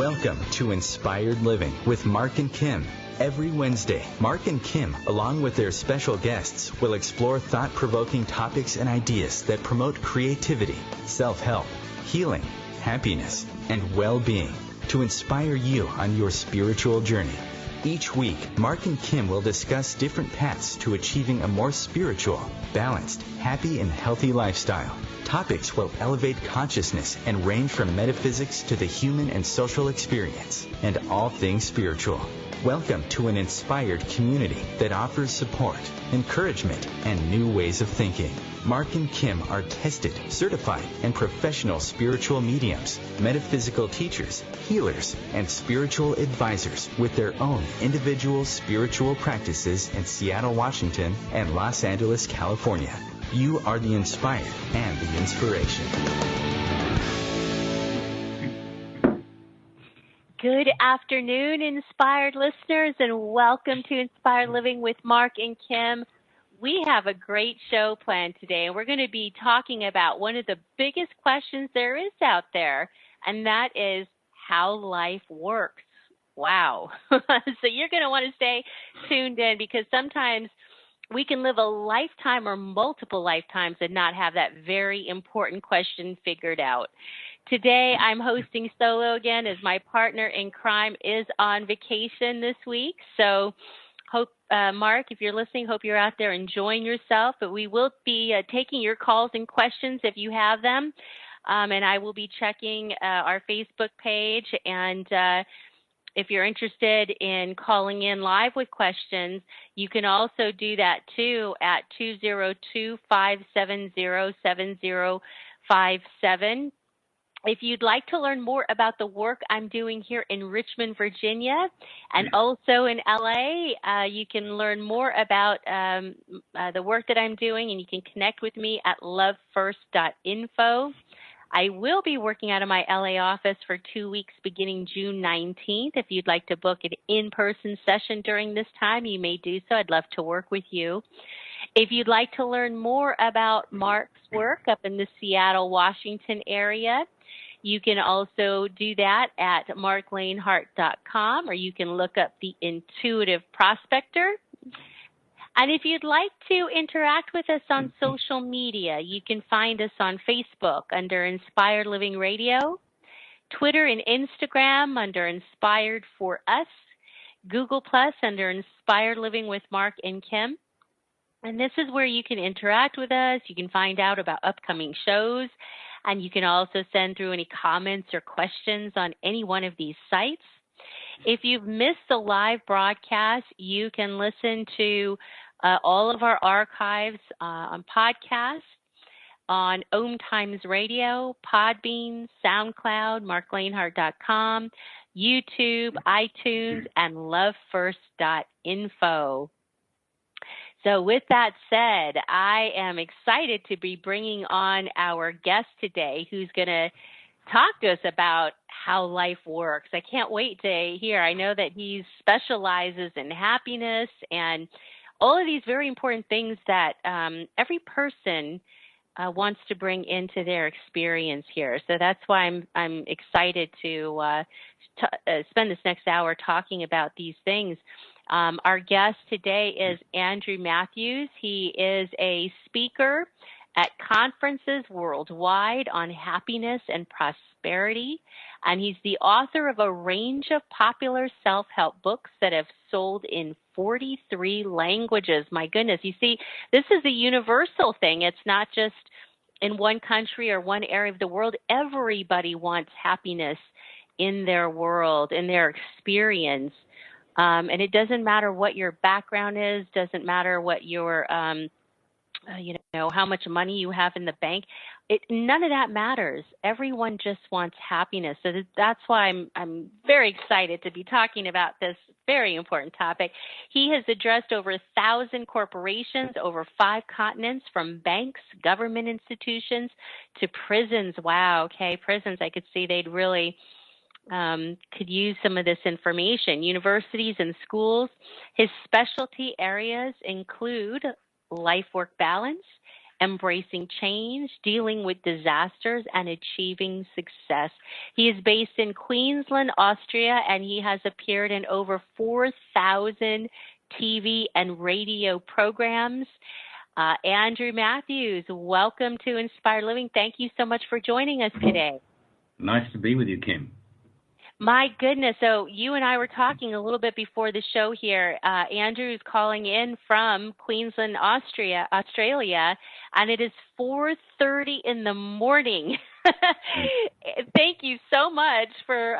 Welcome to Inspired Living with Mark and Kim. Every Wednesday, Mark and Kim, along with their special guests, will explore thought-provoking topics and ideas that promote creativity, self-help, healing, happiness, and well-being to inspire you on your spiritual journey. Each week, Mark and Kim will discuss different paths to achieving a more spiritual, balanced, happy, and healthy lifestyle. Topics will elevate consciousness and range from metaphysics to the human and social experience, and all things spiritual. Welcome to an inspired community that offers support, encouragement, and new ways of thinking. Mark and Kim are tested, certified, and professional spiritual mediums, metaphysical teachers, healers, and spiritual advisors with their own individual spiritual practices in Seattle, Washington, and Los Angeles, California. You are the inspired and the inspiration. Good afternoon, inspired listeners, and welcome to Inspired Living with Mark and Kim. We have a great show planned today, and we're going to be talking about one of the biggest questions there is out there, and that is how life works. Wow. So you're going to want to stay tuned in, because sometimes we can live a lifetime or multiple lifetimes and not have that very important question figured out. Today, I'm hosting solo again as my partner in crime is on vacation this week. So, hope Mark, if you're listening, hope you're out there enjoying yourself. But we will be taking your calls and questions if you have them. And I will be checking our Facebook page. And if you're interested in calling in live with questions, you can also do that too at 202-570-7057. If you'd like to learn more about the work I'm doing here in Richmond, Virginia, and also in LA, you can learn more about the work that I'm doing, and you can connect with me at lovefirst.info. I will be working out of my LA office for 2 weeks beginning June 19th. If you'd like to book an in-person session during this time, you may do so. I'd love to work with you. If you'd like to learn more about Mark's work up in the Seattle, Washington area, you can also do that at marklaneHart.com, or you can look up the Intuitive Prospector. And if you'd like to interact with us on social media, you can find us on Facebook under Inspired Living Radio, Twitter and Instagram under Inspired for Us, Google Plus under Inspired Living with Mark and Kim. And this is where you can interact with us. You can find out about upcoming shows, and you can also send through any comments or questions on any one of these sites. If you've missed the live broadcast, you can listen to all of our archives on podcasts on OMTimes Radio, Podbean, SoundCloud, marklaneHart.com, YouTube, iTunes, and lovefirst.info. So with that said, I am excited to be bringing on our guest today, who's going to talk to us about how life works. I can't wait to hear. I know that he specializes in happiness and all of these very important things that every person wants to bring into their experience here. So that's why I'm excited to spend this next hour talking about these things. Our guest today is Andrew Matthews. He is a speaker at conferences worldwide on happiness and prosperity, and he's the author of a range of popular self-help books that have sold in 43 languages. My goodness, you see, this is a universal thing. It's not just in one country or one area of the world. Everybody wants happiness in their world, in their experience. And it doesn't matter what your background is, doesn't matter what your, how much money you have in the bank. None of that matters. Everyone just wants happiness. So that's why I'm very excited to be talking about this very important topic. He has addressed over 1,000 corporations over 5 continents, from banks, government institutions, to prisons. Wow, okay, prisons. I could see they'd really could use some of this information. Universities and schools. His specialty areas include life-work balance, embracing change, dealing with disasters, and achieving success. He is based in Queensland, Austria, and he has appeared in over 4,000 TV and radio programs. Andrew Matthews, welcome to Inspired Living. Thank you so much for joining us today. Nice to be with you, Kim. My goodness. So you and I were talking a little bit before the show here. Andrew is calling in from Queensland, Australia, and it is 4:30 in the morning. Thank you so much for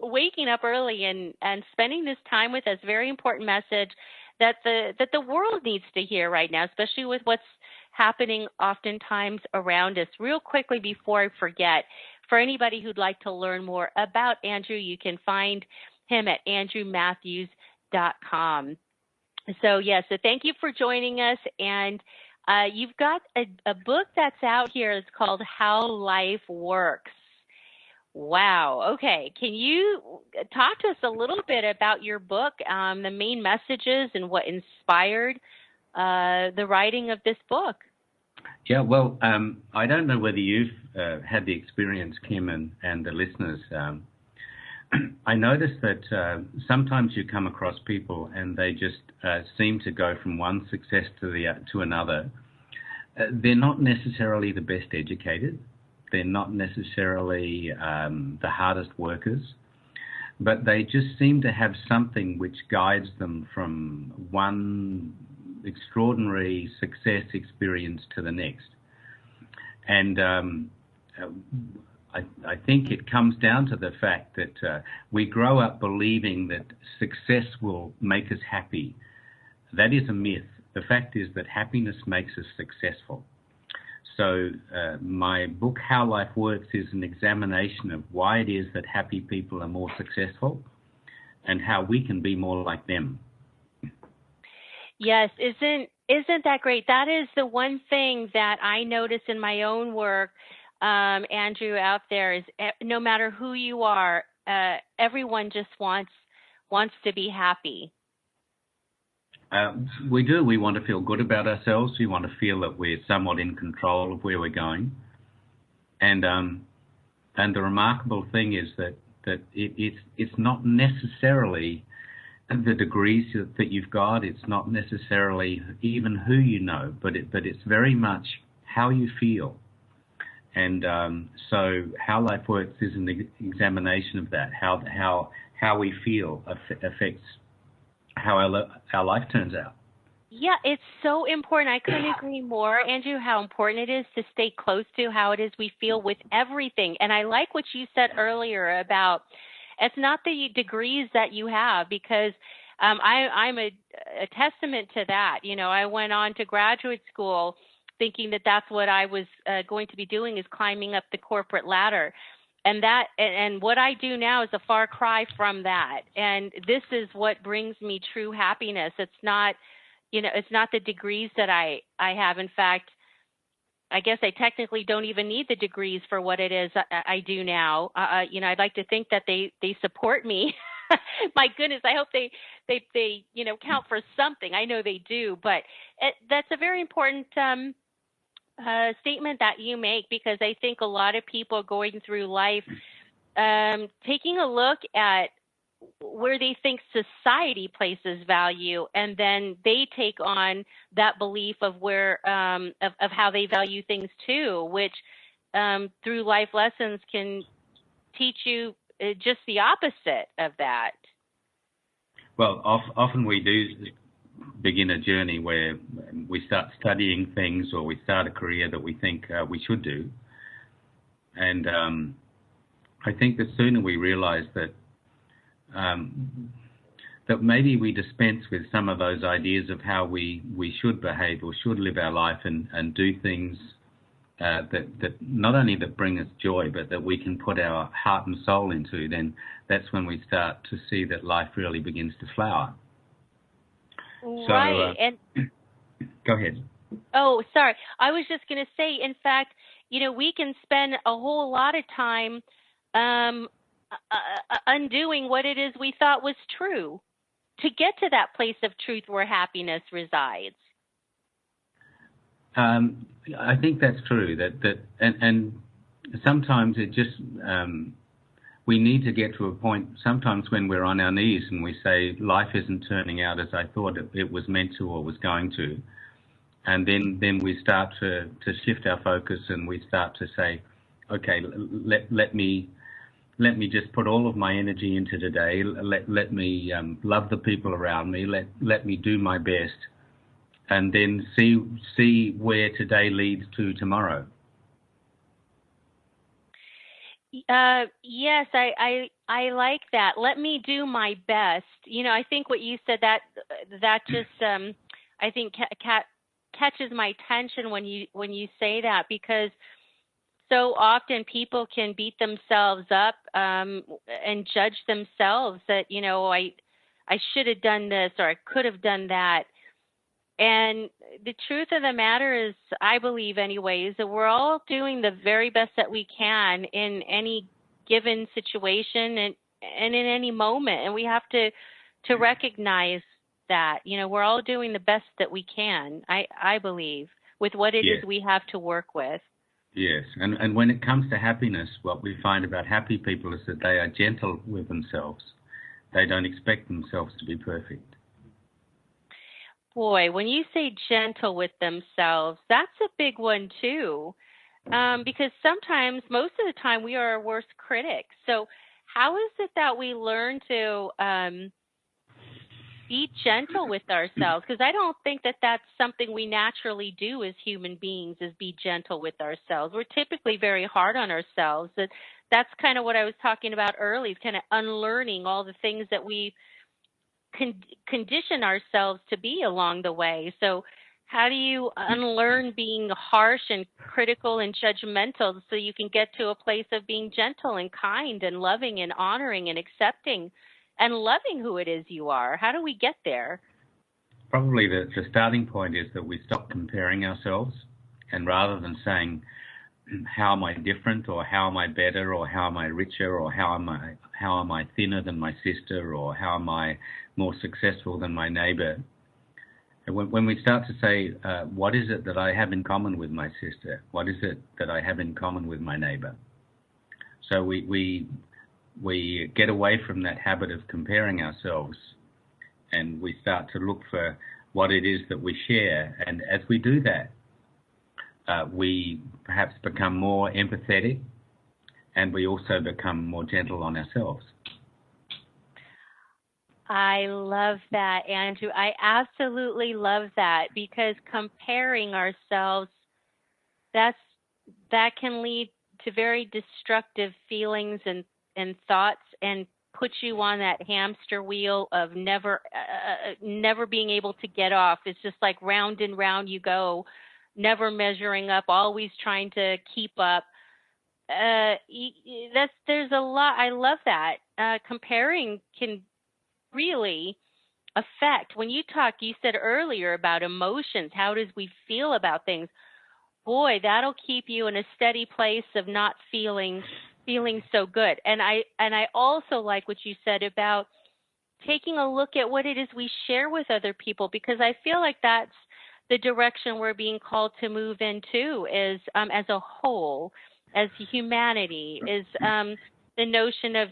waking up early and spending this time with us. Very important message that the world needs to hear right now, especially with what's happening oftentimes around us. Real quickly before I forget, for anybody who'd like to learn more about Andrew, you can find him at andrewmatthews.com. So thank you for joining us. And you've got a book that's out here. It's called How Life Works. Wow. Okay. Can you talk to us a little bit about your book, the main messages, and what inspired the writing of this book? Yeah, well, I don't know whether you've had the experience, Kim, and the listeners. I noticed that sometimes you come across people and they just seem to go from one success to another. They're not necessarily the best educated. They're not necessarily the hardest workers, but they just seem to have something which guides them from one extraordinary success experience to the next. And I think it comes down to the fact that we grow up believing that success will make us happy. That is a myth. The fact is that happiness makes us successful. So my book, How Life Works, is an examination of why it is that happy people are more successful and how we can be more like them. Yes, isn't that great? That is the one thing that I notice in my own work, Andrew, out there is no matter who you are, everyone just wants to be happy. We do. We want to feel good about ourselves. We want to feel that we're somewhat in control of where we're going. And the remarkable thing is that it's not necessarily the degrees that you've got. It's not necessarily even who you know, but it's very much how you feel. And so How Life Works is an examination of that. How we feel affects how our life turns out. Yeah, it's so important. I couldn't agree more, Andrew, how important it is to stay close to how it is we feel with everything. And I like what you said earlier about it's not the degrees that you have, because I'm a testament to that. You know, I went on to graduate school thinking that that's what I was going to be doing, is climbing up the corporate ladder. And what I do now is a far cry from that. And this is what brings me true happiness. It's not, it's not the degrees that I have. In fact, I guess I technically don't even need the degrees for what it is I do now. I'd like to think that they support me. My goodness, I hope they count for something. I know they do, but that's a very important statement that you make, because I think a lot of people going through life taking a look at where they think society places value, and then they take on that belief of where of how they value things too, which through life lessons can teach you just the opposite of that. Well, often we do begin a journey where we start studying things, or we start a career that we think we should do, and I think the sooner we realize that that maybe we dispense with some of those ideas of how we should behave or should live our life and do things that not only that bring us joy, but that we can put our heart and soul into, then that's when we start to see that life really begins to flower. Right. And go ahead. Oh, sorry. I was just going to say, in fact, we can spend a whole lot of time undoing what it is we thought was true to get to that place of truth where happiness resides. I think that's true. And sometimes it just we need to get to a point. Sometimes when we're on our knees and we say life isn't turning out as I thought it was meant to or was going to, and then we start to shift our focus and we start to say, okay, let me just put all of my energy into today. Let me love the people around me. Let me do my best, and then see where today leads to tomorrow. Yes, I like that. Let me do my best. I think what you said that just I think catches my attention when you say that, because so often people can beat themselves up and judge themselves that I should have done this or I could have done that. And the truth of the matter is, I believe anyways, that we're all doing the very best that we can in any given situation and in any moment. And we have to recognize that, we're all doing the best that we can, I believe, with what it Yes. is we have to work with. Yes, and when it comes to happiness, what we find about happy people is that they are gentle with themselves. They don't expect themselves to be perfect. Boy, when you say gentle with themselves, that's a big one too. Because sometimes, most of the time, we are our worst critics. So how is it that we learn to be gentle with ourselves? Because I don't think that that's something we naturally do as human beings, is be gentle with ourselves. We're typically very hard on ourselves. That's kind of what I was talking about earlier, kind of unlearning all the things that we condition ourselves to be along the way. So how do you unlearn being harsh and critical and judgmental so you can get to a place of being gentle and kind and loving and honoring and accepting and loving who it is you are? How do we get there? Probably the starting point is that we stop comparing ourselves, and rather than saying, how am I different, or how am I better, or how am I richer, or how am I thinner than my sister, or how am I more successful than my neighbor? When we start to say, what is it that I have in common with my sister? What is it that I have in common with my neighbor? So we get away from that habit of comparing ourselves, and we start to look for what it is that we share. And as we do that, we perhaps become more empathetic, and we also become more gentle on ourselves. I love that, Andrew. I absolutely love that, because comparing ourselves, that can lead to very destructive feelings and thoughts, and put you on that hamster wheel of never being able to get off. It's just like round and round you go, never measuring up, always trying to keep up. There's a lot. I love that. Comparing can really affect. When you said earlier about emotions, how does we feel about things? Boy, that'll keep you in a steady place of not feeling so good. And I also like what you said about taking a look at what it is we share with other people, because I feel like that's the direction we're being called to move into, is as a whole, as humanity, is the notion of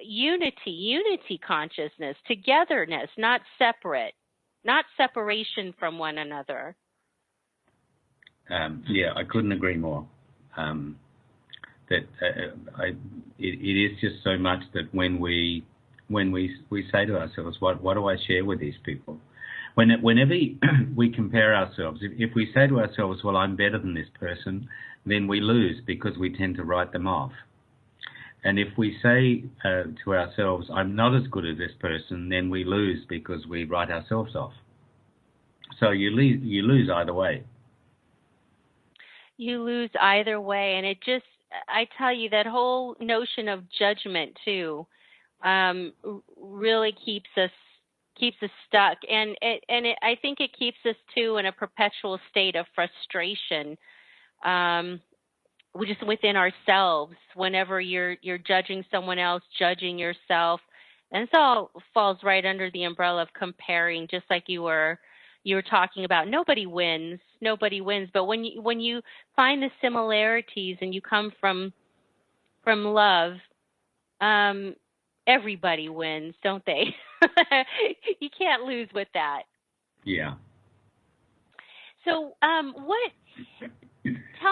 unity consciousness, togetherness, not separation from one another. Yeah, I couldn't agree more. That it is just so much that when we say to ourselves, what do I share with these people? Whenever we compare ourselves, if we say to ourselves, well, I'm better than this person, then we lose, because we tend to write them off. And if we say to ourselves, I'm not as good as this person, then we lose, because we write ourselves off. So you lose either way. You lose either way. And it just, I tell you, that whole notion of judgment too really keeps us stuck. And I think it keeps us too in a perpetual state of frustration, just within ourselves. Whenever you're judging someone else, judging yourself, and this all falls right under the umbrella of comparing, just like you were you were talking about nobody wins, but when you find the similarities and you come from love, everybody wins, don't they? You can't lose with that. Yeah. So, tell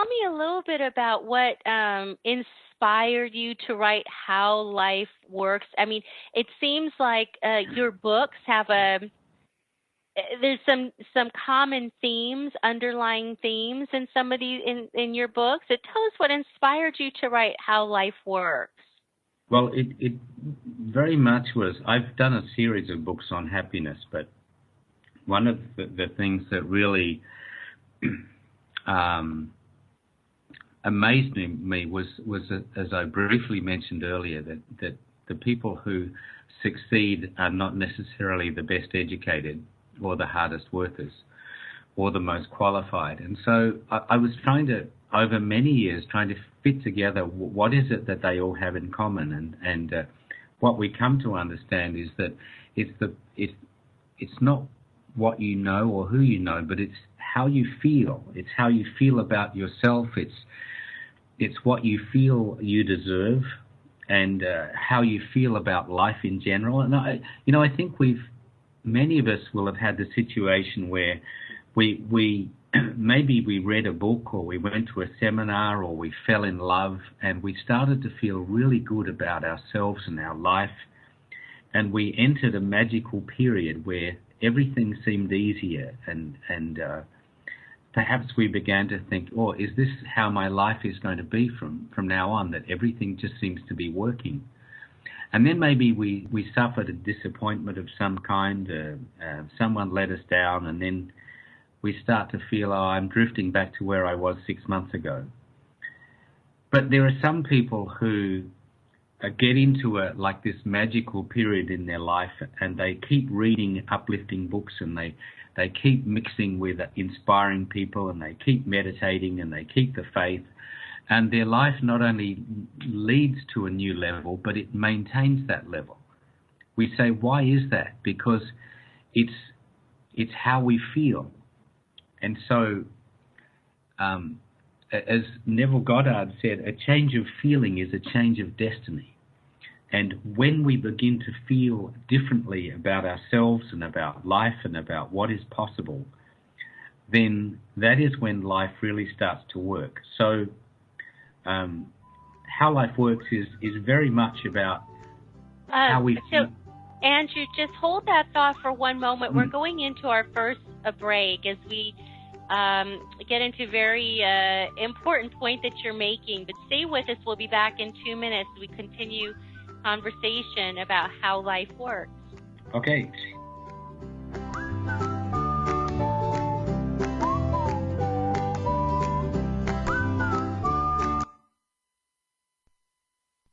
me a little bit about what inspired you to write How Life Works. I mean, it seems like your books have there's some common themes, underlying themes in some of these in your books. So tell us what inspired you to write How Life Works. Well, it very much was. I've done a series of books on happiness, but one of the things that really amazed me was as I briefly mentioned earlier, that the people who succeed are not necessarily the best educated or the hardest workers or the most qualified. And so I was trying to, over many years, trying to fit together what is it that they all have in common. And what we come to understand is that it's not what you know or who you know, but it's how you feel. It's how you feel about yourself. It's what you feel you deserve, and how you feel about life in general. And I think many of us will have had the situation where we maybe we read a book, or we went to a seminar, or we fell in love, and we started to feel really good about ourselves and our life, and we entered a magical period where everything seemed easier, and perhaps we began to think, oh, is this how my life is going to be from now on, that everything just seems to be working? And then maybe we suffered a disappointment of some kind, someone let us down, and then we start to feel, oh, I'm drifting back to where I was 6 months ago. But there are some people who get into this magical period in their life, and they keep reading uplifting books, and they keep mixing with inspiring people, and they keep meditating, and they keep the faith. And their life not only leads to a new level, but it maintains that level. We say, why is that? Because it's how we feel. And so, as Neville Goddard said, a change of feeling is a change of destiny. And when we begin to feel differently about ourselves and about life and about what is possible, then that is when life really starts to work. So, How Life Works is very much about how we feel. So, Andrew, just hold that thought for one moment. We're going into our first break as we get into a very important point that you're making. But stay with us. We'll be back in 2 minutes as we continue conversation about how life works. Okay.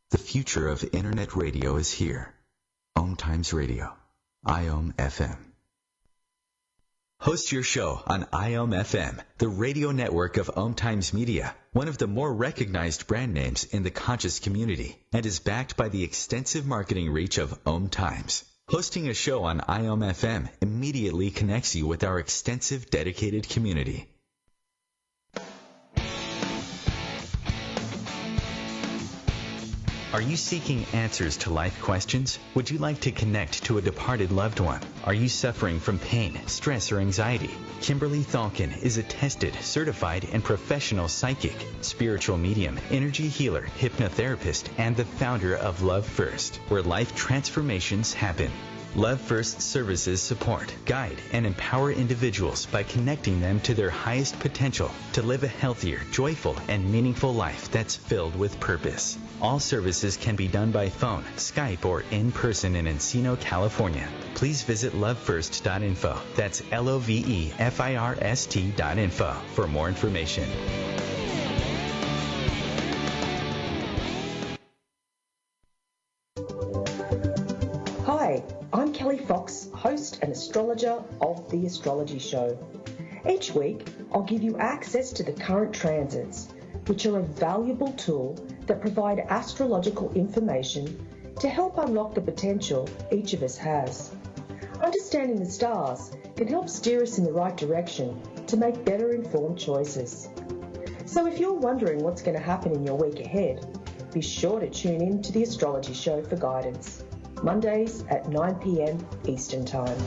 The future of Internet radio is here. OMTimes Radio, IOM FM. Host your show on IOM FM, the radio network of OMTimes Media, one of the more recognized brand names in the conscious community, and is backed by the extensive marketing reach of OMTimes. Hosting a show on IOM FM immediately connects you with our extensive dedicated community. Are you seeking answers to life questions? Would you like to connect to a departed loved one? Are you suffering from pain, stress, or anxiety? Kimberly Thalkin is a tested, certified, and professional psychic, spiritual medium, energy healer, hypnotherapist, and the founder of Love First, where life transformations happen. Love First services support, guide, and empower individuals by connecting them to their highest potential to live a healthier, joyful, and meaningful life that's filled with purpose. All services can be done by phone, Skype, or in person in Encino, California. Please visit lovefirst.info. That's LOVEFIRST.info for more information. Hi, I'm Kelly Fox, host and astrologer of The Astrology Show. Each week, I'll give you access to the current transits, which are a valuable tool that provide astrological information to help unlock the potential each of us has. Understanding the stars can help steer us in the right direction to make better informed choices. So if you're wondering what's going to happen in your week ahead, be sure to tune in to the Astrology Show for guidance, Mondays at 9 p.m. Eastern Time.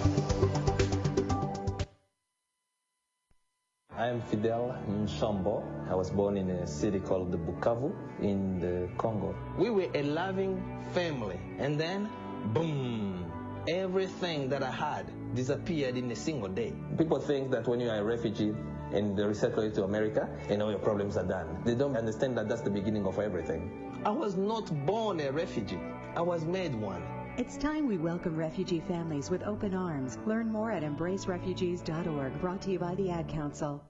I am Fidel Nshambo. I was born in a city called Bukavu in the Congo. We were a loving family, and then, boom, everything that I had disappeared in a single day. People think that when you are a refugee and they resettle you to America, and all your problems are done. They don't understand that that's the beginning of everything. I was not born a refugee. I was made one. It's time we welcome refugee families with open arms. Learn more at embracerefugees.org, brought to you by the Ad Council.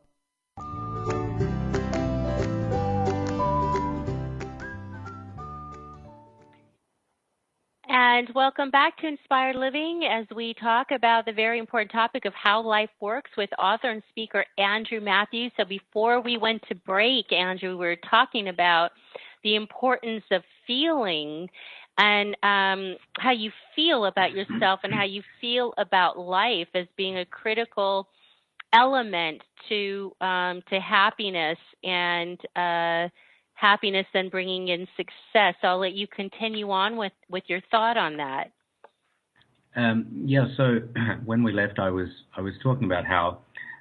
And welcome back to Inspired Living as we talk about the very important topic of how life works with author and speaker Andrew Matthews. So before we went to break, Andrew, we were talking about the importance of feeling and how you feel about yourself and how you feel about life as being a critical element to happiness and happiness and bringing in success. I'll let you continue on with your thought on that. So when we left, I was talking about how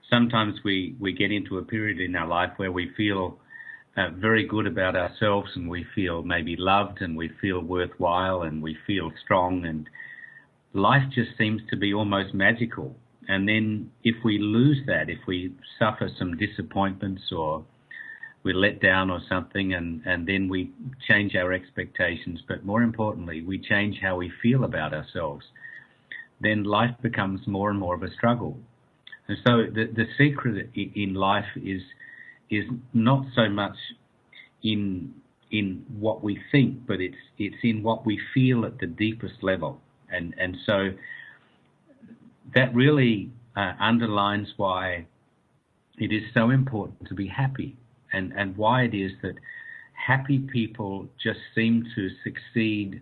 sometimes we get into a period in our life where we feel very good about ourselves, and we feel maybe loved, and we feel worthwhile, and we feel strong, and life just seems to be almost magical. And then if we lose that, if we suffer some disappointments or we're let down or something, and then we change our expectations, but more importantly, we change how we feel about ourselves, then life becomes more and more of a struggle. And so the secret in life is not so much in what we think, but it's in what we feel at the deepest level. And so that really underlines why it is so important to be happy, and why it is that happy people just seem to succeed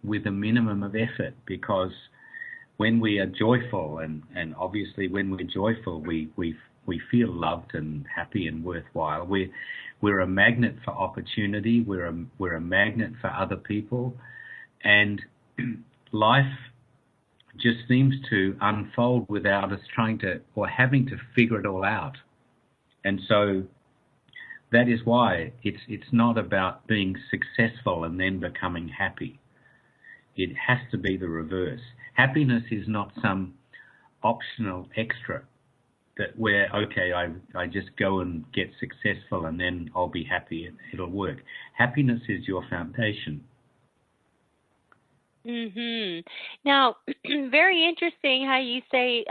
with a minimum of effort, because when we are joyful, and obviously when we're joyful, we feel loved and happy and worthwhile. We're a magnet for opportunity. We're a magnet for other people, and life just seems to unfold without us trying to or having to figure it all out. And so that is why it's not about being successful and then becoming happy. It has to be the reverse. Happiness is not some optional extra that where, okay, I just go and get successful and then I'll be happy and it'll work. Happiness is your foundation. Now, very interesting how you say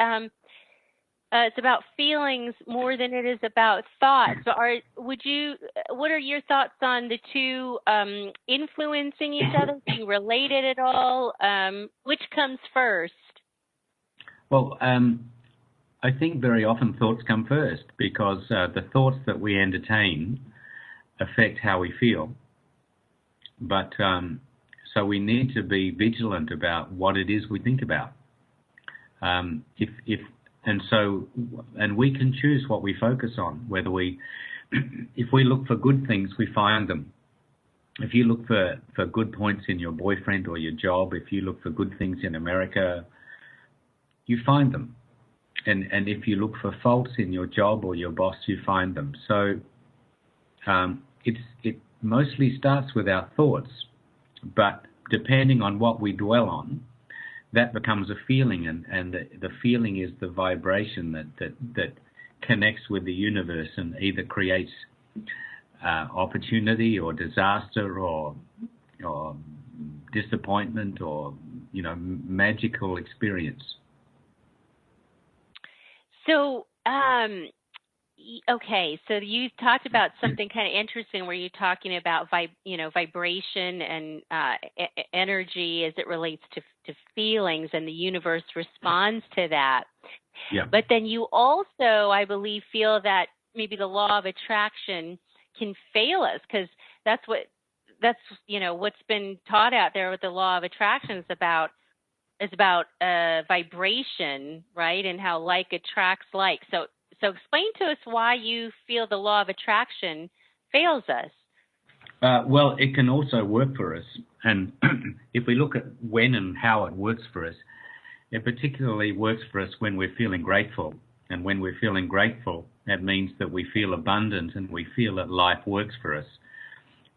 it's about feelings more than it is about thoughts. So what are your thoughts on the two influencing each other? Do you relate it at all? Which comes first? Well, I think very often thoughts come first, because the thoughts that we entertain affect how we feel. But so we need to be vigilant about what it is we think about. And we can choose what we focus on. Whether if we look for good things, we find them. If you look for good points in your boyfriend or your job, if you look for good things in America, you find them. And if you look for faults in your job or your boss, you find them. So it mostly starts with our thoughts, but depending on what we dwell on, that becomes a feeling, and the feeling is the vibration that connects with the universe and either creates opportunity or disaster or disappointment or magical experience. So, okay, so you talked about something kind of interesting where you're talking about vibration and energy as it relates to feelings, and the universe responds to that. Yeah. But then you also, I believe, feel that maybe the law of attraction can fail us, because that's what's been taught out there with the law of attraction is about vibration, right? And how like attracts like. So explain to us why you feel the law of attraction fails us. Well, it can also work for us. And if we look at when and how it works for us, it particularly works for us when we're feeling grateful. And when we're feeling grateful, that means that we feel abundant and we feel that life works for us.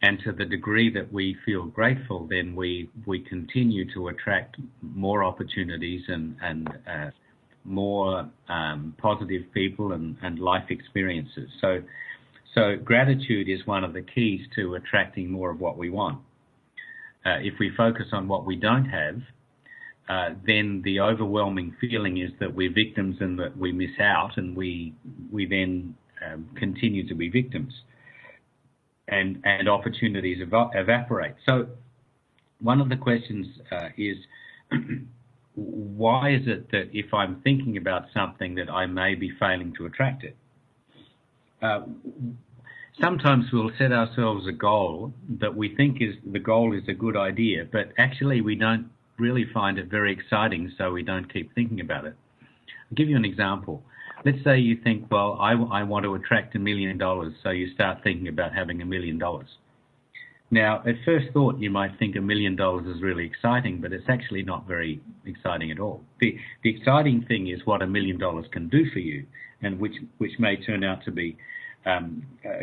And to the degree that we feel grateful, then we continue to attract more opportunities and more positive people and life experiences. So gratitude is one of the keys to attracting more of what we want. If we focus on what we don't have, then the overwhelming feeling is that we're victims and that we miss out, and we then continue to be victims, and opportunities evaporate. So one of the questions is, why is it that if I'm thinking about something that I may be failing to attract it? Sometimes we'll set ourselves a goal that we think the goal is a good idea, but actually we don't really find it very exciting, so we don't keep thinking about it. I'll give you an example. Let's say you think, well, I want to attract $1 million, so you start thinking about having $1 million. Now, at first thought, you might think $1 million is really exciting, but it's actually not very exciting at all. The exciting thing is what $1 million can do for you, and which may turn out to be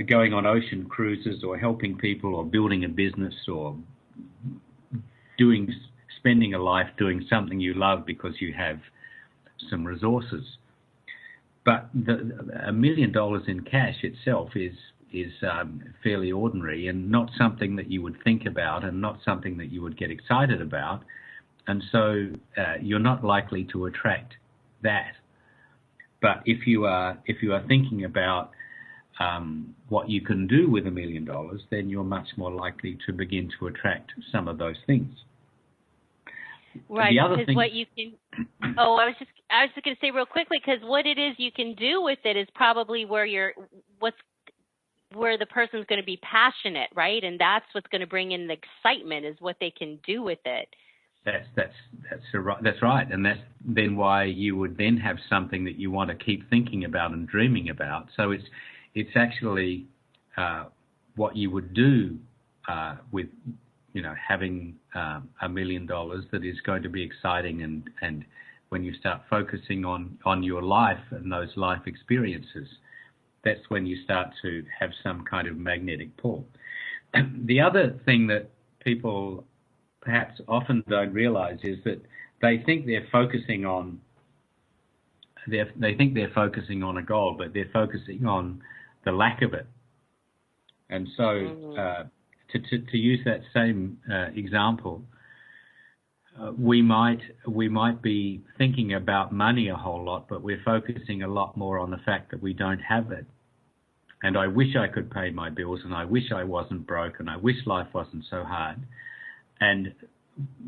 going on ocean cruises, or helping people, or building a business, or spending a life doing something you love because you have some resources. But $1 million in cash itself is fairly ordinary, and not something that you would think about, and not something that you would get excited about, and so you're not likely to attract that. But if you are thinking about what you can do with $1 million, then you're much more likely to begin to attract some of those things. Right, because what you can. Oh, I was just going to say real quickly, because what it is you can do with it is probably where the person's going to be passionate, right? And that's what's going to bring in the excitement, is what they can do with it. That's right, and that's then why you would then have something that you want to keep thinking about and dreaming about. So it's actually what you would do with having $1 million that is going to be exciting, and when you start focusing on your life and those life experiences, that's when you start to have some kind of magnetic pull. The other thing that people perhaps often don't realize is that they think they're focusing on a goal, but they're focusing on the lack of it. And so to use that same example, we might be thinking about money a whole lot, but we're focusing a lot more on the fact that we don't have it. And I wish I could pay my bills, and I wish I wasn't broke, and I wish life wasn't so hard. And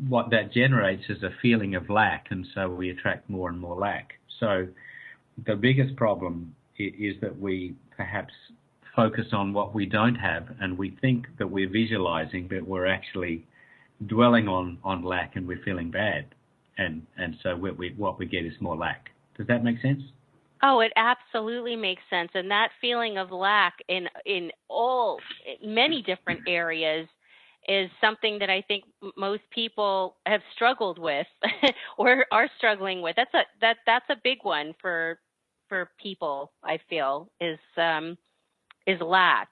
what that generates is a feeling of lack, and so we attract more and more lack. So the biggest problem is that we perhaps focus on what we don't have, and we think that we're visualizing, but we're actually dwelling on lack, and we're feeling bad. And so what we get is more lack. Does that make sense? Oh, it absolutely makes sense. And that feeling of lack in many different areas is something that I think most people have struggled with or are struggling with. That's a big one for people, I feel, is lack.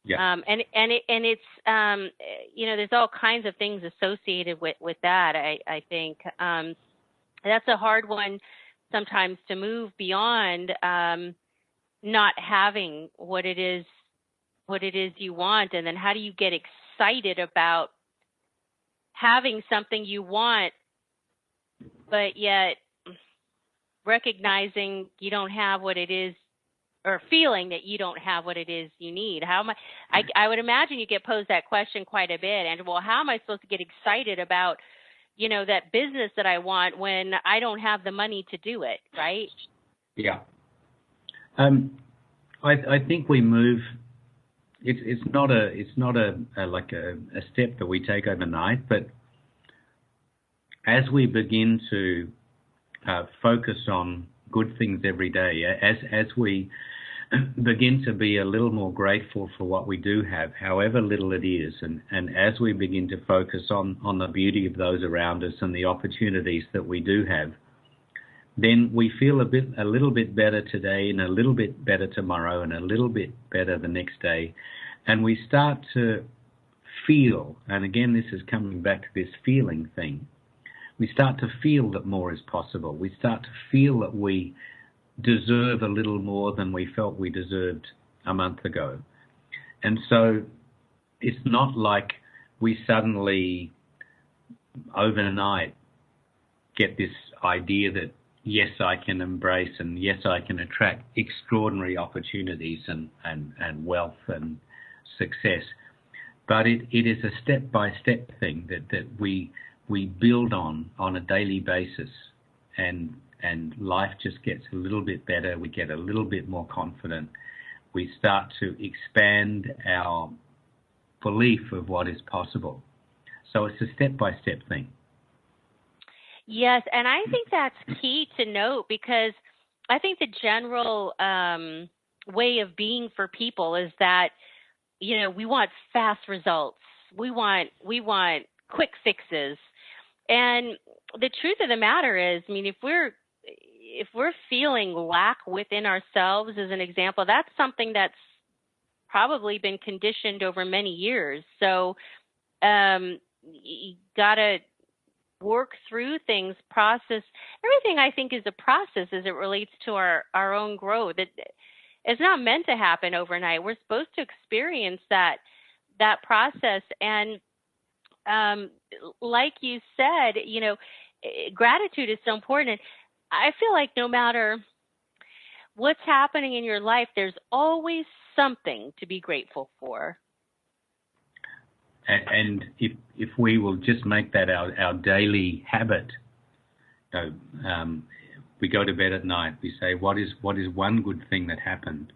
Yeah. And it's there's all kinds of things associated with that. I think that's a hard one sometimes to move beyond not having what it is you want, and then how do you get excited about having something you want, but yet recognizing you don't have what it is, or feeling that you don't have what it is you need. I would imagine you get posed that question quite a bit, and well, how am I supposed to get excited about that business that I want when I don't have the money to do it, right? Yeah. I think we move. It's not a step that we take overnight, but as we begin to focus on good things every day, as we begin to be a little more grateful for what we do have, however little it is, and as we begin to focus on the beauty of those around us and the opportunities that we do have, then we feel a little bit better today and a little bit better tomorrow and a little bit better the next day. And we start to feel, and again, this is coming back to this feeling thing, we start to feel that more is possible. We start to feel that we deserve a little more than we felt we deserved a month ago. And so it's not like we suddenly overnight get this idea that yes, I can embrace and yes, I can attract extraordinary opportunities and wealth and success. But it is a step-by-step thing that we build on a daily basis, and life just gets a little bit better. We get a little bit more confident. We start to expand our belief of what is possible. So it's a step-by-step thing. Yes, and I think that's key to note, because I think the general way of being for people is that, you know, we want fast results. We want quick fixes. And the truth of the matter is, I mean, if we're feeling lack within ourselves, as an example, that's something that's probably been conditioned over many years. So you got to work through things, process. Everything, I think, is a process as it relates to our own growth. It's not meant to happen overnight. We're supposed to experience that process. And like you said, you know, gratitude is so important. And I feel like no matter what's happening in your life, there's always something to be grateful for. And if we will just make that our daily habit, we go to bed at night, we say, what is one good thing that happened?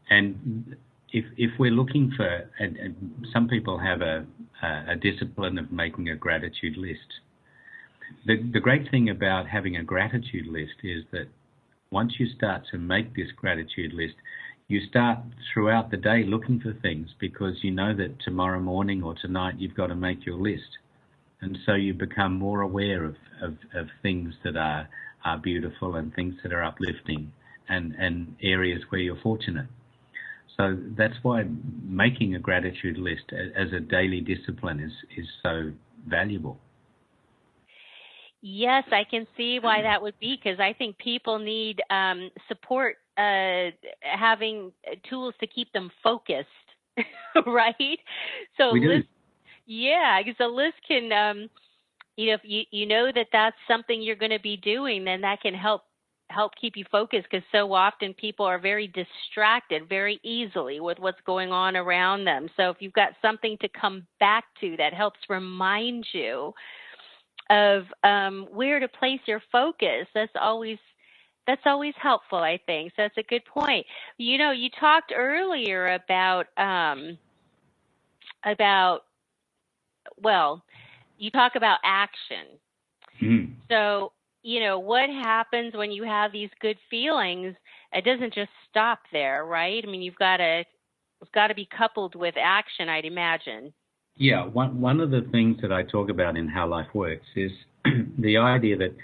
And if we're looking for, and some people have a discipline of making a gratitude list. The great thing about having a gratitude list is that once you start to make this gratitude list, you start throughout the day looking for things, because you know that tomorrow morning or tonight you've got to make your list. And so you become more aware of things that are beautiful and things that are uplifting and areas where you're fortunate. So that's why making a gratitude list as a daily discipline is so valuable. Yes, I can see why that would be, because I think people need support, having tools to keep them focused, right? So because a list can, you know, if you know that that's something you're going to be doing, then that can help keep you focused, because so often people are very distracted very easily with what's going on around them. So if you've got something to come back to that helps remind you of where to place your focus, that's always helpful, I think. So that's a good point. You know, you talked earlier about you talk about action. Mm. So, you know, what happens when you have these good feelings? It doesn't just stop there, right? I mean, it's got to be coupled with action, I'd imagine. Yeah, one of the things that I talk about in How Life Works is the idea that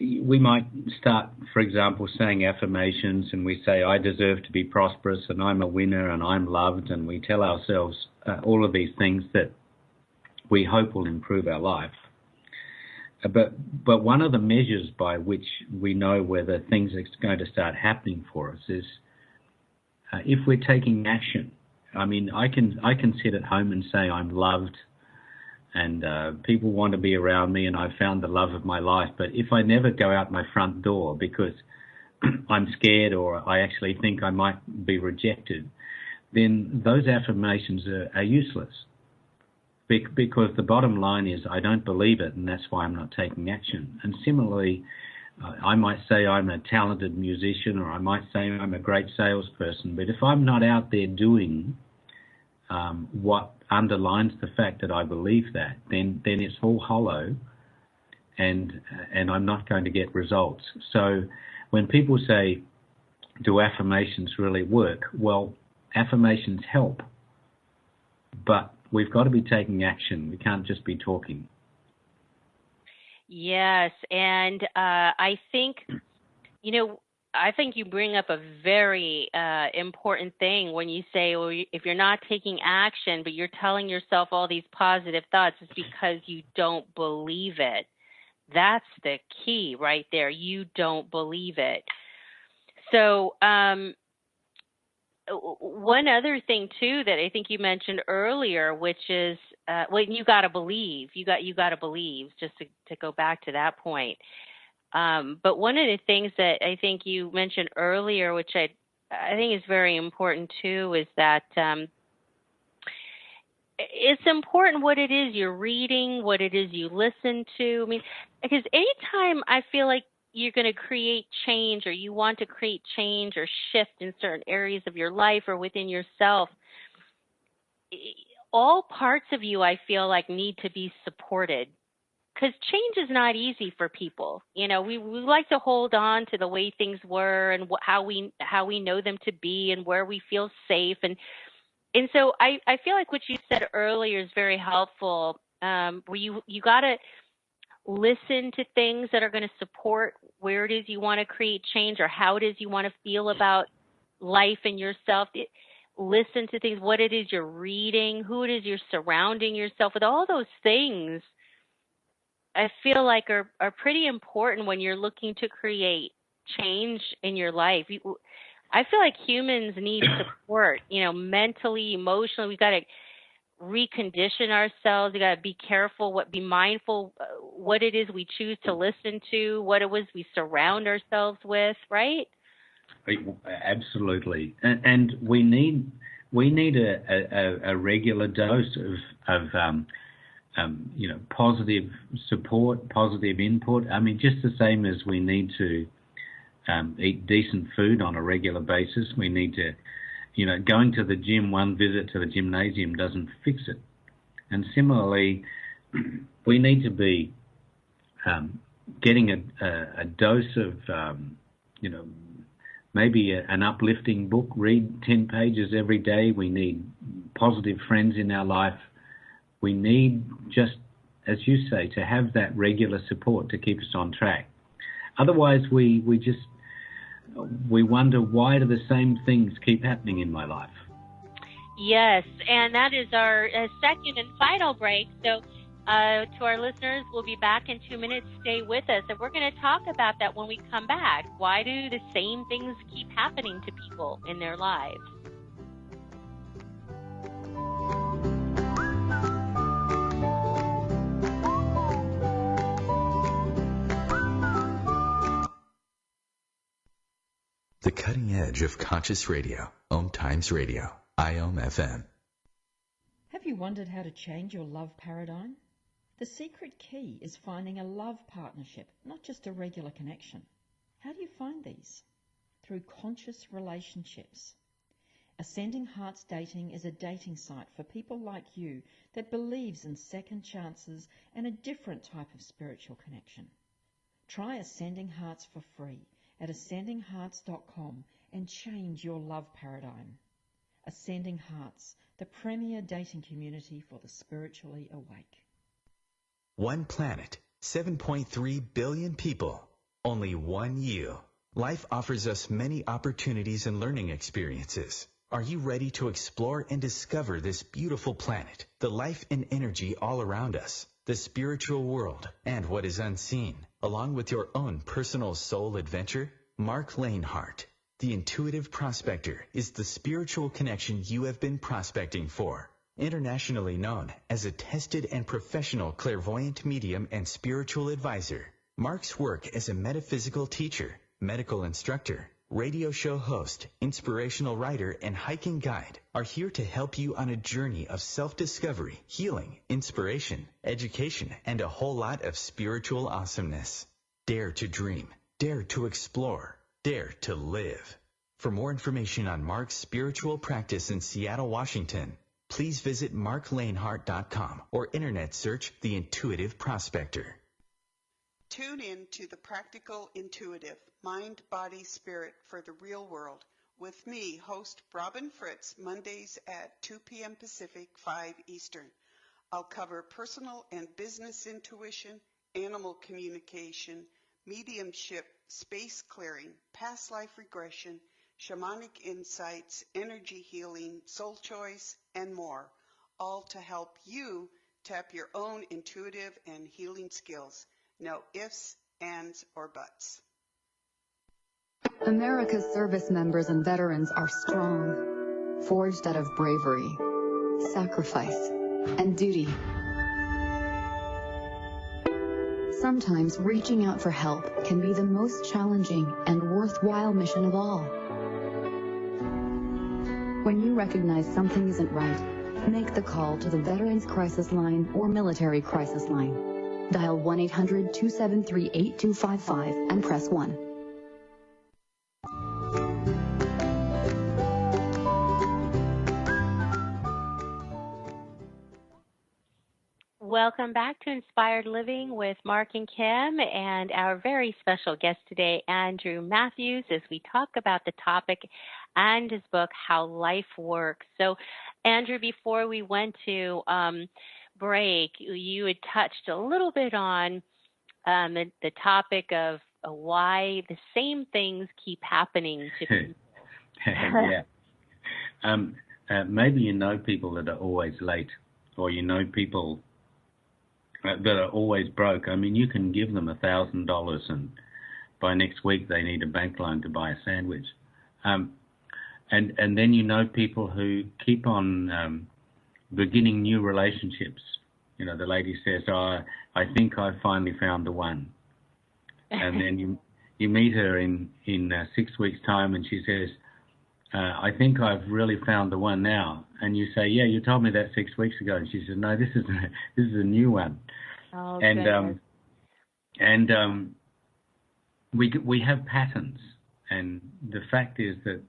we might start, for example, saying affirmations, and we say, I deserve to be prosperous, and I'm a winner, and I'm loved, and we tell ourselves all of these things that we hope will improve our life. But one of the measures by which we know whether things are going to start happening for us is if we're taking action. I mean, I can sit at home and say I'm loved, and people want to be around me, and I've found the love of my life. But if I never go out my front door because I'm scared or I actually think I might be rejected, then those affirmations are useless. Because the bottom line is I don't believe it, and that's why I'm not taking action. And similarly, I might say I'm a talented musician, or I might say I'm a great salesperson, but if I'm not out there doing what underlines the fact that I believe that, then it's all hollow, and I'm not going to get results. So when people say, do affirmations really work? Well, affirmations help, but we've got to be taking action. We can't just be talking. Yes, and I think, I think you bring up a very important thing when you say, well, if you're not taking action, but you're telling yourself all these positive thoughts, it's because you don't believe it. That's the key right there. You don't believe it. So one other thing too that I think you mentioned earlier, which is you got to believe. You got to believe. Just to go back to that point. But one of the things that I think you mentioned earlier, which I think is very important too, is that it's important what it is you're reading, what it is you listen to. I mean, because anytime I feel like you're going to create change, or you want to create change or shift in certain areas of your life or within yourself, all parts of you, I feel like, need to be supported. Because change is not easy for people. We like to hold on to the way things were and how we know them to be and where we feel safe. And so I feel like what you said earlier is very helpful. Where you got to listen to things that are going to support where it is you want to create change, or how it is you want to feel about life and yourself. Listen to things, what it is you're reading, who it is you're surrounding yourself with. All those things I feel like are pretty important when you're looking to create change in your life. I feel like humans need support, mentally, emotionally. We've got to recondition ourselves. We got to be careful, be mindful what it is we choose to listen to, what it was we surround ourselves with, right? Absolutely, and we need a regular dose of positive support, positive input. I mean, just the same as we need to eat decent food on a regular basis. We need to, going to the gym, one visit to the gymnasium doesn't fix it. And similarly, we need to be getting a dose of, maybe an uplifting book, read 10 pages every day. We need positive friends in our life. We need, just as you say, to have that regular support to keep us on track. Otherwise, we wonder, why do the same things keep happening in my life? Yes, and that is our second and final break. So to our listeners, we'll be back in 2 minutes. Stay with us, and we're going to talk about that when we come back. Why do the same things keep happening to people in their lives? The cutting edge of conscious radio. OMTimes Radio. IOM FM. Have you wondered how to change your love paradigm? The secret key is finding a love partnership, not just a regular connection. How do you find these? Through conscious relationships. Ascending Hearts Dating is a dating site for people like you that believes in second chances and a different type of spiritual connection. Try Ascending Hearts for free at ascendinghearts.com and change your love paradigm. Ascending Hearts, the premier dating community for the spiritually awake. One planet, 7.3 billion people, only one you. Life offers us many opportunities and learning experiences. Are you ready to explore and discover this beautiful planet, the life and energy all around us, the spiritual world, and what is unseen, along with your own personal soul adventure? Mark Lanehart, the intuitive prospector, is the spiritual connection you have been prospecting for. Internationally known as a tested and professional clairvoyant medium and spiritual advisor, Mark's work as a metaphysical teacher, medical instructor, radio show host, inspirational writer, and hiking guide are here to help you on a journey of self-discovery, healing, inspiration, education, and a whole lot of spiritual awesomeness. Dare to dream. Dare to explore. Dare to live. For more information on Mark's spiritual practice in Seattle, Washington, please visit marklaneHart.com or internet search The Intuitive Prospector. Tune in to The Practical Intuitive, Mind, Body, Spirit for the Real World with me, host Robin Fritz, Mondays at 2 p.m. Pacific, 5 Eastern. I'll cover personal and business intuition, animal communication, mediumship, space clearing, past life regression, shamanic insights, energy healing, soul choice, and more, all to help you tap your own intuitive and healing skills. No ifs, ands, or buts. America's service members and veterans are strong, forged out of bravery, sacrifice, and duty. Sometimes reaching out for help can be the most challenging and worthwhile mission of all. When you recognize something isn't right, make the call to the Veterans Crisis Line or Military Crisis Line. Dial 1-800-273-8255 and press 1. Welcome back to Inspired Living with Mark and Kim and our very special guest today, Andrew Matthews, as we talk about the topic and his book, How Life Works. So, Andrew, before we went to break, you had touched a little bit on the topic of why the same things keep happening to people. Yeah. Maybe you know people that are always late, or you know people that are always broke. I mean, you can give them $1,000 and by next week they need a bank loan to buy a sandwich. And then you know people who keep on beginning new relationships. You know, the lady says, "Oh, I think I finally found the one." And then you meet her in 6 weeks' time and she says, "I think I've really found the one now." And you say, "Yeah, you told me that 6 weeks ago." And she says, "No, this is a new one." Oh, and we have patterns, and the fact is that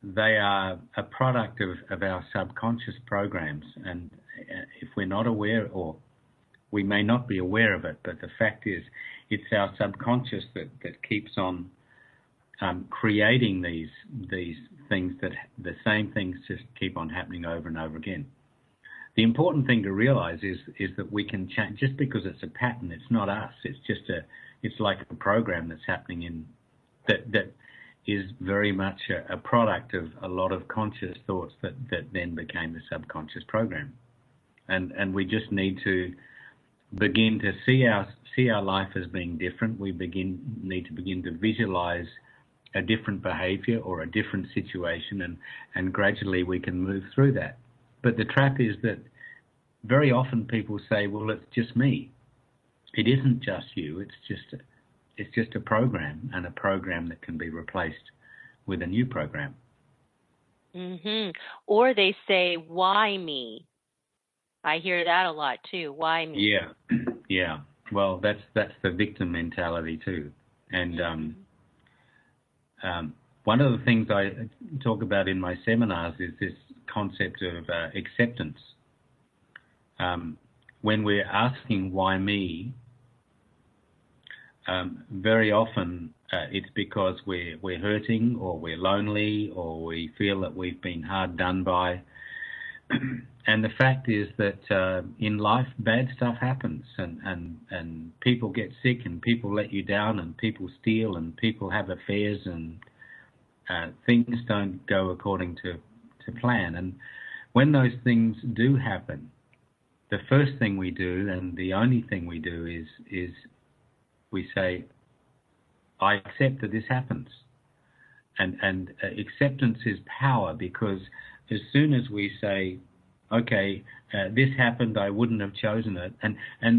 they are a product of our subconscious programs. And if we're not aware, or we may not be aware of it, but the fact is, it's our subconscious that keeps on creating these things, that the same things just keep on happening over and over again. The important thing to realize is that we can change. Just because it's a pattern, it's not us. It's like a program that's happening in that is very much a product of a lot of conscious thoughts that then became the subconscious program. And we just need to begin to see our life as being different. We need to begin to visualize a different behavior or a different situation, and gradually we can move through that. But the trap is that very often people say, "Well, it's just me." It isn't just you. It's just a program, and a program that can be replaced with a new program. Mm-hmm. Or they say, "Why me?" I hear that a lot too. Why me? Yeah. Well, that's the victim mentality too. And one of the things I talk about in my seminars is this concept of acceptance. When we're asking why me, very often it's because we're hurting, or we're lonely, or we feel that we've been hard done by. And the fact is that in life, bad stuff happens, and people get sick, and people let you down, and people steal, and people have affairs, and things don't go according to plan. And when those things do happen, the first thing we do, and the only thing we do, is we say, "I accept that this happens." And acceptance is power, because as soon as we say, "Okay, this happened, I wouldn't have chosen it," and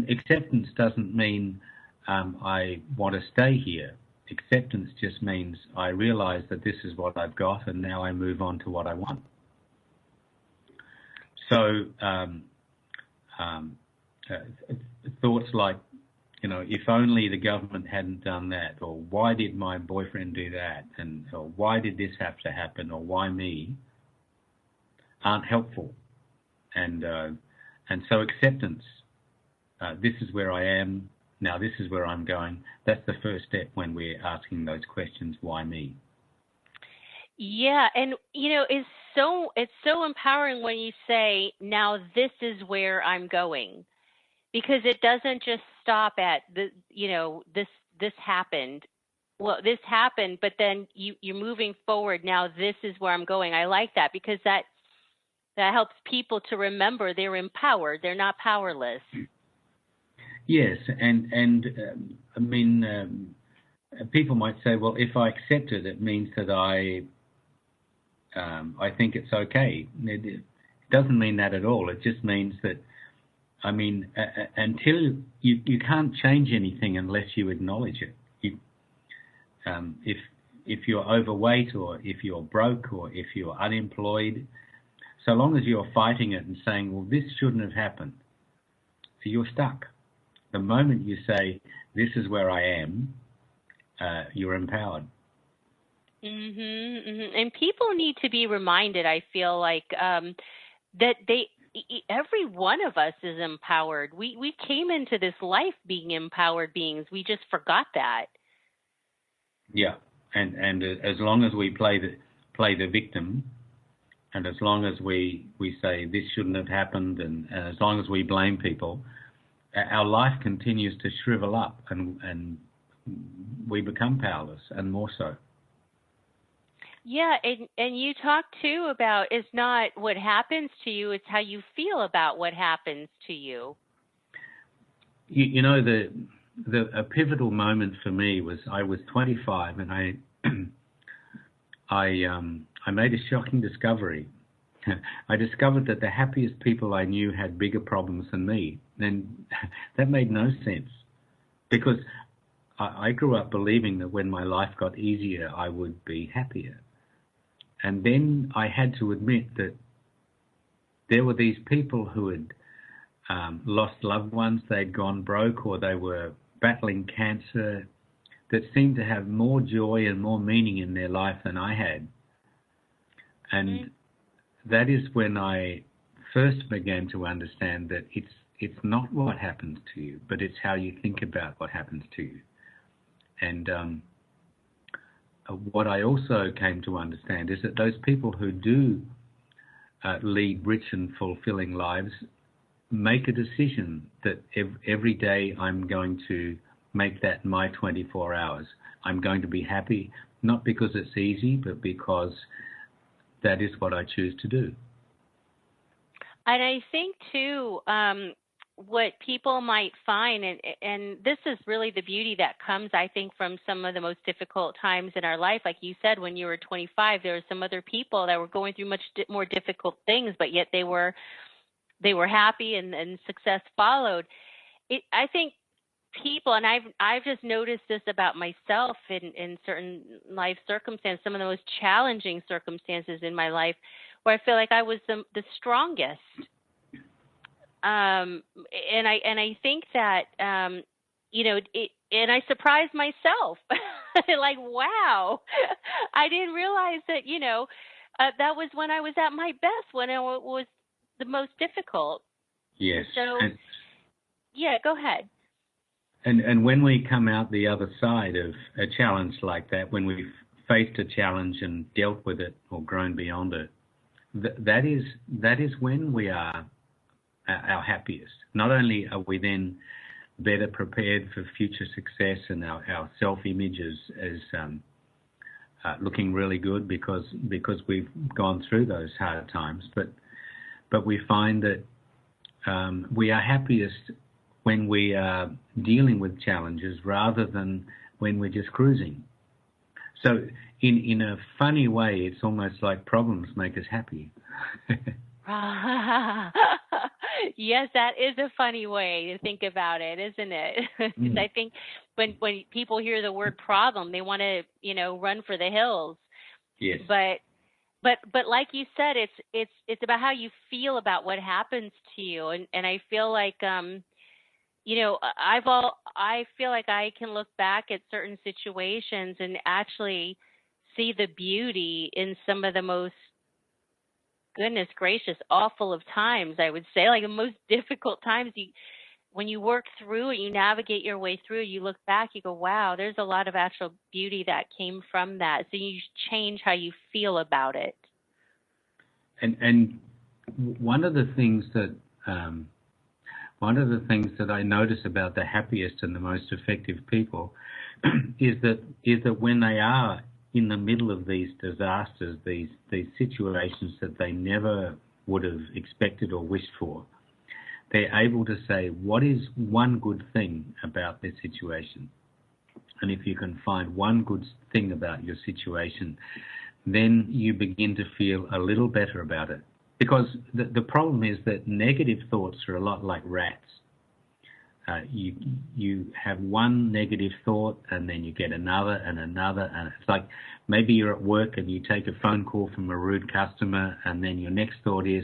acceptance doesn't mean I want to stay here. Acceptance just means I realize that this is what I've got, and now I move on to what I want. So thoughts like, if only the government hadn't done that, or why did my boyfriend do that, or why did this have to happen, or why me, aren't helpful. and so acceptance. This is where I am now. This is where I'm going. That's the first step when we're asking those questions. Why me? Yeah, and it's so empowering when you say, now this is where I'm going, because it doesn't just stop at this happened. Well, this happened, but then you're moving forward. Now this is where I'm going. I like that, because that helps people to remember they're empowered. They're not powerless. Yes, and I mean, people might say, well, if I accept it, it means that I think it's okay. It doesn't mean that at all. It just means that, I mean, until you can't change anything unless you acknowledge it. If you're overweight, or if you're broke, or if you're unemployed, so long as you're fighting it and saying, well, this shouldn't have happened, you're stuck. The moment you say, this is where I am, you're empowered. And people need to be reminded, I feel like, that every one of us is empowered. We came into this life being empowered beings. We just forgot that. Yeah, and as long as we play the victim, and as long as we say this shouldn't have happened, and as long as we blame people, our life continues to shrivel up, and we become powerless, and more so. Yeah, and you talk too about, it's not what happens to you, it's how you feel about what happens to you. You know, a pivotal moment for me was I was 25, and I made a shocking discovery. I discovered that the happiest people I knew had bigger problems than me. And that made no sense, because I grew up believing that when my life got easier, I would be happier. And then I had to admit that there were these people who had lost loved ones, they'd gone broke, or they were battling cancer, that seemed to have more joy and more meaning in their life than I had. And that is when I first began to understand that it's not what happens to you, but it's how you think about what happens to you. And what I also came to understand is that those people who do lead rich and fulfilling lives make a decision that every day I'm going to make that my 24 hours. I'm going to be happy, not because it's easy, but because that is what I choose to do. And I think too, what people might find, and this is really the beauty that comes, I think, from some of the most difficult times in our life. Like you said, when you were 25, there were some other people that were going through much more difficult things, but yet they were happy, and success followed. I think people, and I've just noticed this about myself in certain life circumstances, some of the most challenging circumstances in my life, where I feel like I was the strongest. And I think that, and I surprised myself, like, wow, I didn't realize that, that was when I was at my best, when it was the most difficult. Yes. So, yeah, go ahead. And when we come out the other side of a challenge like that, when we've faced a challenge and dealt with it or grown beyond it, that is when we are our happiest. Not only are we then better prepared for future success, and our self-image is looking really good because we've gone through those hard times, but we find that we are happiest when we are dealing with challenges rather than when we're just cruising. So in a funny way, it's almost like problems make us happy. Yes, that is a funny way to think about it, isn't it? Because I think when people hear the word problem, they want to, run for the hills. Yes. But like you said, it's about how you feel about what happens to you, and I feel like I feel like I can look back at certain situations and actually see the beauty in some of the most goodness gracious, awful of times, I would say, like the most difficult times. When you work through it, you navigate your way through, you look back, you go, wow, there's a lot of actual beauty that came from that. So you change how you feel about it. And one of the things that I notice about the happiest and the most effective people is that when they are in the middle of these disasters, these situations that they never would have expected or wished for, they're able to say, what is one good thing about this situation? And if you can find one good thing about your situation, then you begin to feel a little better about it. Because the problem is that negative thoughts are a lot like rats. You have one negative thought and then you get another and another, and it's like maybe you're at work and you take a phone call from a rude customer, and then your next thought is,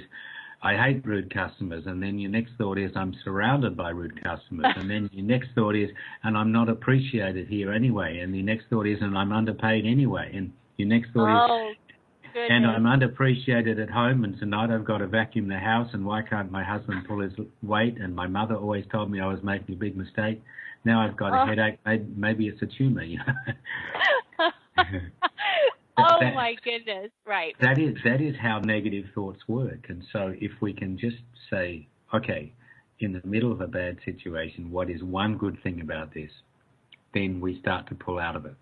I hate rude customers, and then your next thought is, I'm surrounded by rude customers, and then your next thought is, and I'm not appreciated here anyway, and the next thought is, and I'm underpaid anyway, and your next thought is, goodness. And I'm underappreciated at home, and tonight I've got to vacuum the house, and why can't my husband pull his weight? And my mother always told me I was making a big mistake. Now I've got a headache. Maybe it's a tumor. You know? My goodness! Right. That is how negative thoughts work. And so if we can just say, okay, in the middle of a bad situation, what is one good thing about this? Then we start to pull out of it.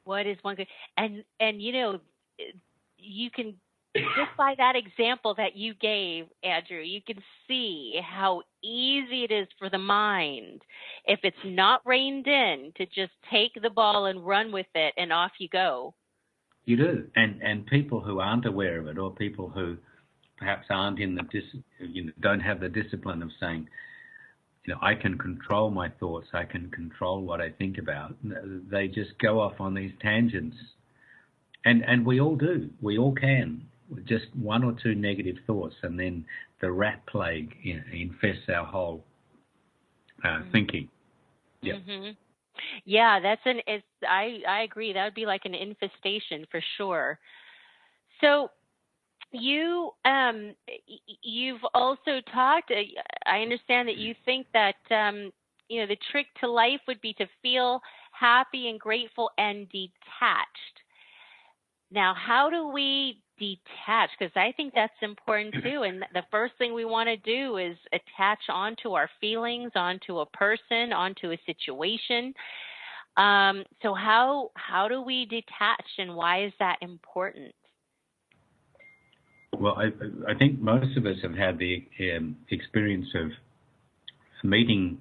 What is one good? And you know, you can, just by that example that you gave, Andrew, you can see how easy it is for the mind, if it's not reined in, to just take the ball and run with it, and off you go. You do. And people who aren't aware of it, or people who perhaps aren't in don't have the discipline of saying, I can control my thoughts, I can control what I think about. They just go off on these tangents. And we all do. We all can. Just one or two negative thoughts, and then the rat plague infests our whole thinking. Yep. Mm-hmm. Yeah, I agree. That would be like an infestation for sure. So you've also talked, I understand that you think that, the trick to life would be to feel happy and grateful and detached. Now, how do we detach? Because I think that's important too. And the first thing we want to do is attach onto our feelings, onto a person, onto a situation. So how do we detach, and why is that important? Well, I think most of us have had the experience of meeting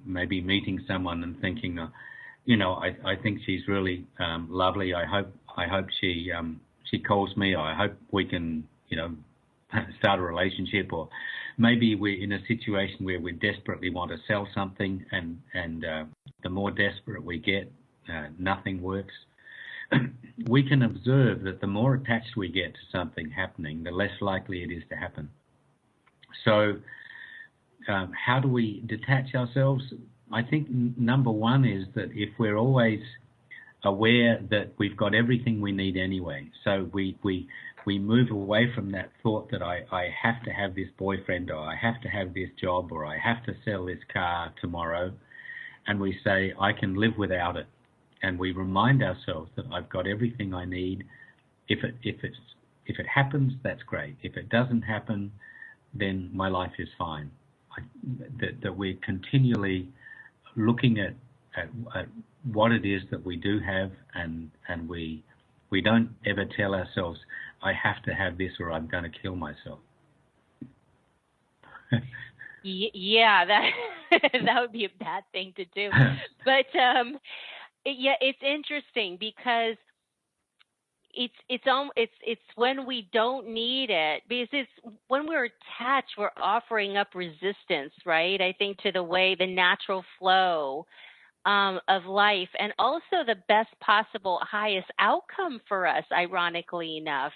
someone and thinking, I think she's really lovely. I hope she calls me. I hope we can, start a relationship. Or maybe we're in a situation where we desperately want to sell something, and the more desperate we get, nothing works. We can observe that the more attached we get to something happening, the less likely it is to happen. So how do we detach ourselves? I think number one is that if we're always aware that we've got everything we need anyway, so we move away from that thought that I have to have this boyfriend, or I have to have this job, or I have to sell this car tomorrow, and we say, I can live without it. And we remind ourselves that I've got everything I need. If it happens, that's great. If it doesn't happen, then my life is fine. That we're continually looking at what it is that we do have, and we don't ever tell ourselves, I have to have this or I'm going to kill myself. Yeah, that would be a bad thing to do. But it's interesting because it's when we don't need it, because it's when we're attached, we're offering up resistance, right? I think to the natural flow of life, and also the best possible highest outcome for us, ironically enough.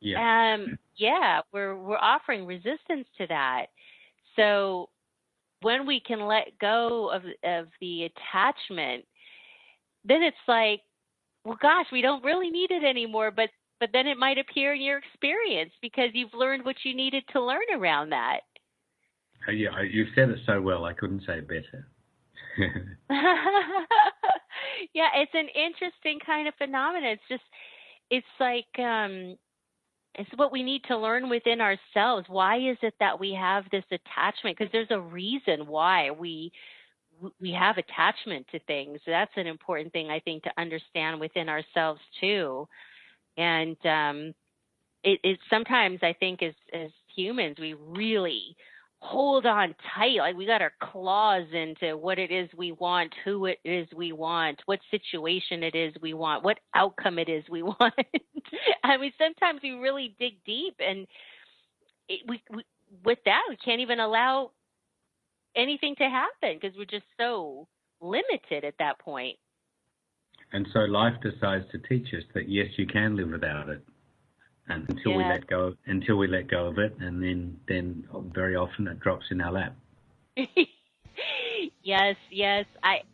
Yeah. We're offering resistance to that. So when we can let go of the attachment, then it's like, well, gosh, we don't really need it anymore, but but then it might appear in your experience because you've learned what you needed to learn around that. Yeah, you've said it so well, I couldn't say it better. Yeah, it's an interesting kind of phenomenon. It's like, it's what we need to learn within ourselves. Why is it that we have this attachment? Because there's a reason why we have attachment to things. That's an important thing, I think, to understand within ourselves too. And it sometimes, I think, as humans, we really hold on tight. Like we got our claws into what it is we want, who it is we want, what situation it is we want, what outcome it is we want. I mean, sometimes we really dig deep, and we with that, we can't even allow anything to happen because we're just so limited at that point. And so life decides to teach us that yes, you can live without it, and until we let go of it, and then very often it drops in our lap. Yes.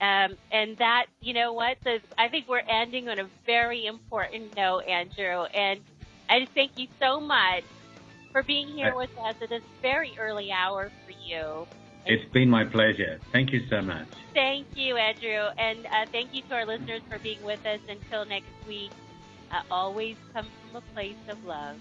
And that, you know what? I think we're ending on a very important note, Andrew. And I just thank you so much for being here with us at this very early hour for you. It's been my pleasure. Thank you so much. Thank you, Andrew. And thank you to our listeners for being with us. Until next week, always come from a place of love.